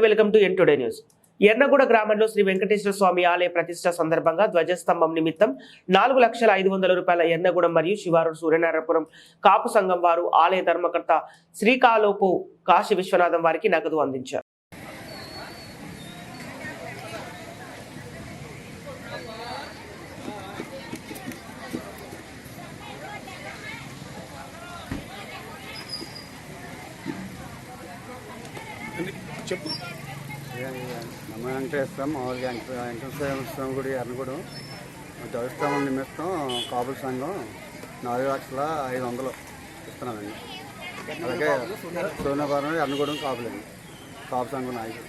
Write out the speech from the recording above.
Welcome to N today news. Ernaguda గ్రామంలో శ్రీ వెంకటేశ్వర స్వామి ఆలయ ప్రతిష్ట సందర్భంగా ధ్వజస్తంభం నిమిత్తం 4,500,000 రూపాయల ఎర్నగూడెం మరియు శివారు సూర్యనారాయణపురం కాపు సంఘం వారు ఆలయ ధర్మకర్త శ్రీకాలోపు కాశీ విశ్వనాథం వారికి నగదు అందించారు. చెప్పు. నమ్మ వెంకటేశ్వర మామూలుగా వెంకటేశ్వర గుడి ఎర్నగూడెం ధ్వజస్తంభం నిమిత్తం కాపుల సంఘం 4,500,000 ఇస్తున్నామండి. అలాగే సోనాపురం ఎర్నగూడెం కాపులండి, కాపు సంఘం నాయకులు.